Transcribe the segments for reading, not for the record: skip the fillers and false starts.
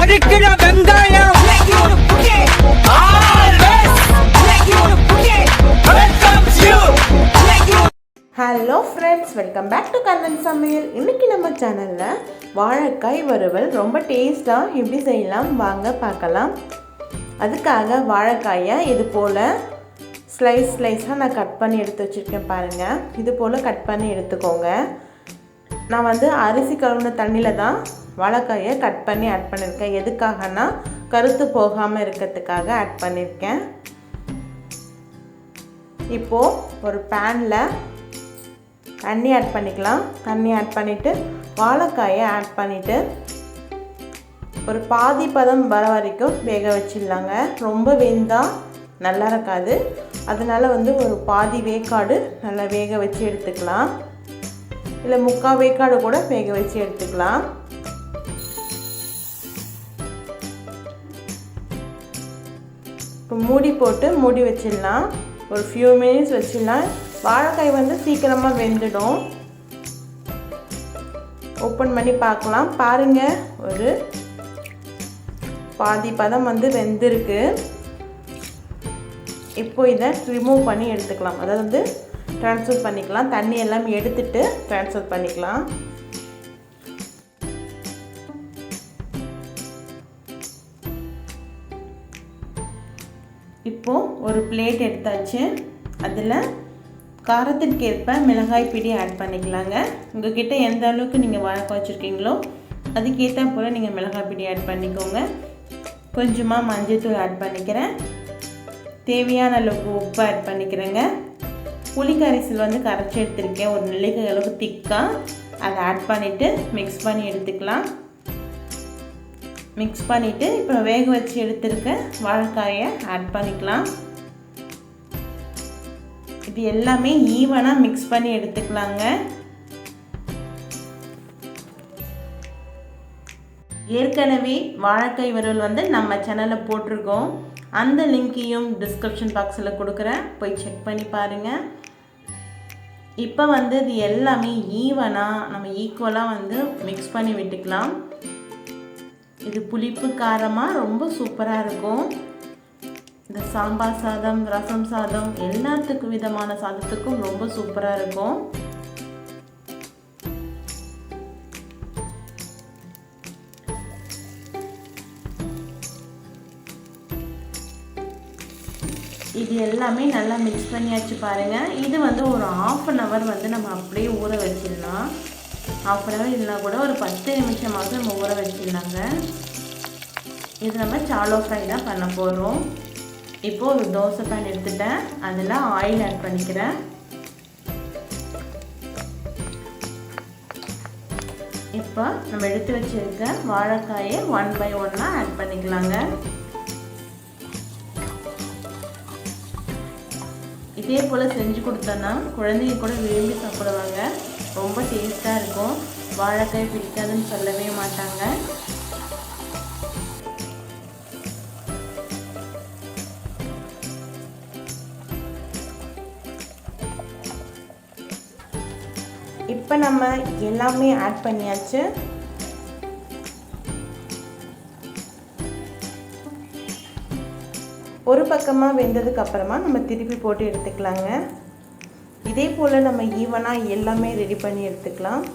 அடிக்கிற வெங்காயம். Hello friends, welcome back to Kannan சமையல். இன்றைக்கி நம்ம சேனலில் வாழைக்காய் வறுவல் ரொம்ப டேஸ்ட்டாக எப்படி செய்யலாம் வாங்க பார்க்கலாம். அதுக்காக வாழைக்காயை இது போல் ஸ்லைஸாக நான் கட் பண்ணி எடுத்து வச்சுருக்கேன் பாருங்கள். இது போல் கட் பண்ணி எடுத்துக்கோங்க. நான் அரிசி கழுவுன தண்ணியில் தான் வாழைக்காயை கட் பண்ணி ஆட் பண்ணியிருக்கேன். எதுக்காகனா கருத்து போகாமல் இருக்கிறதுக்காக ஆட் பண்ணியிருக்கேன். இப்போது ஒரு பேனில் தண்ணி ஆட் பண்ணிக்கலாம். தண்ணி ஆட் பண்ணிவிட்டு வாழைக்காயை ஆட் பண்ணிவிட்டு ஒரு பாதி பதம் வர வரைக்கும் வேக வச்சிடலாங்க. ரொம்ப வெந்தால் நல்லா இருக்காது. அதனால் ஒரு பாதி வேக்காடு நல்லா வேக வச்சு எடுத்துக்கலாம். இல்லை முக்கால் வேக்காடு கூட வேக வச்சு எடுத்துக்கலாம். இப்போ மூடி போட்டு மூடி வச்சிடலாம். ஒரு ஃபியூ மினிட்ஸ் வச்சிடலாம். வாழைக்காய் சீக்கிரமாக வெந்துடும். ஓப்பன் பண்ணி பார்க்கலாம். பாருங்கள், ஒரு பாதி பதம் வெந்திருக்கு. இப்போ இதை ரிமூவ் பண்ணி எடுத்துக்கலாம். அதாவது ட்ரான்ஸ்ஃபர் பண்ணிக்கலாம். தண்ணி எல்லாம் எடுத்துட்டு ட்ரான்ஸ்ஃபர் பண்ணிக்கலாம். இப்போது ஒரு பிளேட் எடுத்தாச்சு. அதில் காரத்திற்கு ஏற்ப மிளகாய் பிடி ஆட் பண்ணிக்கலாங்க. உங்கள்கிட்ட எந்த அளவுக்கு நீங்கள் வாழைக்காய் வச்சுருக்கீங்களோ அதுக்கேற்ற போல் நீங்கள் மிளகாய் பிடி ஆட் பண்ணிக்கோங்க. கொஞ்சமாக மஞ்சள்தூள் ஆட் பண்ணிக்கிறேன். தேவையான அளவுக்கு உப்பு ஆட் பண்ணிக்கிறேங்க. புளிக்கரைசல் கரைச்சி எடுத்துருக்கேன். ஒரு நெல்லிக்காய் அளவுக்கு திக்காக அதை ஆட் பண்ணிவிட்டு மிக்ஸ் பண்ணி எடுத்துக்கலாம். மிக்ஸ் பண்ணிவிட்டு இப்போ வேக வச்சு எடுத்துருக்க வாழைக்காயை ஆட் பண்ணிக்கலாம். இது எல்லாமே ஈவனாக மிக்ஸ் பண்ணி எடுத்துக்கலாங்க. ஏற்கனவே வாழைக்காய் வறுவல் நம்ம சேனலில் போட்டிருக்கோம். அந்த லிங்க்கையும் டிஸ்கிரிப்ஷன் பாக்ஸில் கொடுக்குறேன், போய் செக் பண்ணி பாருங்கள். இப்போ இது எல்லாமே ஈவனாக நம்ம ஈக்குவலாக மிக்ஸ் பண்ணி விட்டுக்கலாம். இது புளிப்பு காரமாக ரொம்ப சூப்பராக இருக்கும். இந்த சாம்பார் சாதம், ரசம் சாதம், எல்லாத்துக்கும் விதமான சாதத்துக்கும் ரொம்ப சூப்பராக இருக்கும். இது எல்லாமே நல்லா மிக்ஸ் பண்ணியாச்சு பாருங்கள். இது ஒரு 1/2 hour நம்ம அப்படியே ஊற வச்சிடலாம். 1/2 hour இல்லைனா கூட ஒரு 10 நிமிஷமாவது நம்ம ஊற வச்சிடலாங்க. இது நம்ம சாலோ ஃப்ரை தான் பண்ண போகிறோம். இப்போது ஒரு தோசை பேன் எடுத்துட்டேன். அதில் ஆயில் ஆட் பண்ணிக்கிறேன். இப்போ நம்ம எடுத்து வச்சுருக்க வாழைக்காயை 1 by 1 ஆட் பண்ணிக்கலாங்க. இதே போல் செஞ்சு கொடுத்தோன்னா குழந்தைங்க கூட விரும்பி சாப்பிடுவாங்க. ரொம்ப டேஸ்ட்டாக இருக்கும். வாழைக்காய் பிடிக்காதுன்னு சொல்லவே மாட்டாங்க. இப்போ நம்ம எல்லாமே ஆட் பண்ணியாச்சு. ஒரு பக்கமாக வெந்ததுக்கு அப்புறமா நம்ம திருப்பி போட்டு எடுத்துக்கலாங்க. இதே போல் நம்ம ஈவனாக எல்லாமே ரெடி பண்ணி எடுத்துக்கலாம்.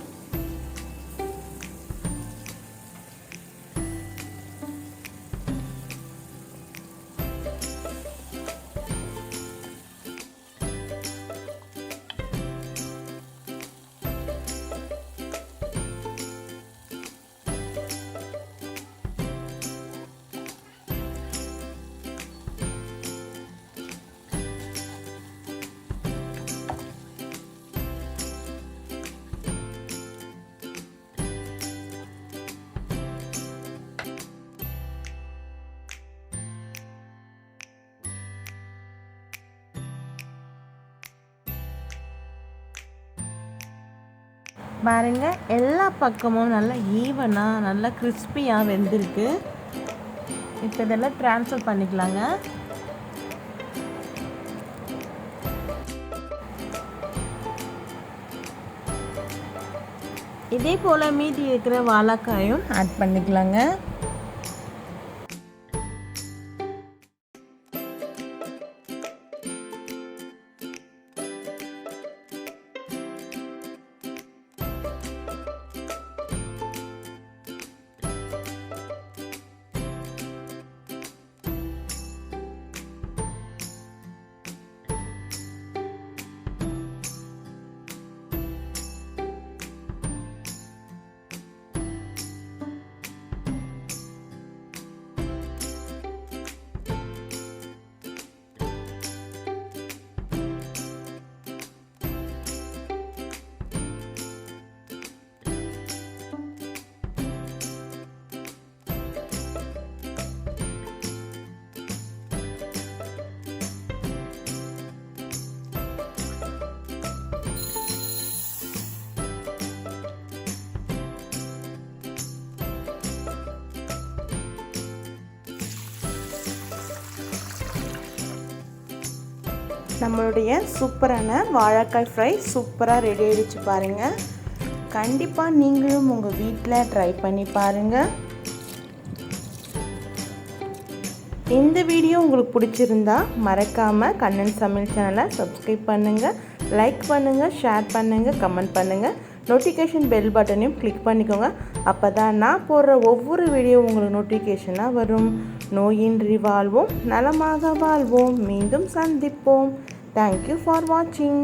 பாருங்கள், எல்லா பக்கமும் நல்லா ஈவனாக நல்லா கிறிஸ்பியாக வெந்திருக்கு. இப்போ இதெல்லாம் ட்ரான்ஸ்ஃபர் பண்ணிக்கலாங்க. இதே போல் மீதி இருக்கிற வாழைக்காயும் ஆட் பண்ணிக்கலாங்க. நம்மளுடைய சூப்பரான வாழைக்காய் ஃப்ரை சூப்பராக ரெடி ஆகிடுச்சு பாருங்கள். கண்டிப்பாக நீங்களும் உங்கள் வீட்டில் ட்ரை பண்ணி பாருங்கள். இந்த வீடியோ உங்களுக்கு பிடிச்சிருந்தா மறக்காமல் கண்ணன் சமையல் சேனலை சப்ஸ்கிரைப் பண்ணுங்கள், லைக் பண்ணுங்கள், ஷேர் பண்ணுங்கள், கமெண்ட் பண்ணுங்கள். நோட்டிஃபிகேஷன் பெல் பட்டனையும் கிளிக் பண்ணிக்கோங்க. அப்போ தான் நான் போடுற ஒவ்வொரு வீடியோ உங்களுக்கு நோட்டிஃபிகேஷனாக வரும். நோயின்றி வாழ்வோம், நலமாக வாழ்வோம், மீண்டும் சந்திப்போம். தேங்க்யூ ஃபார் வாட்சிங்.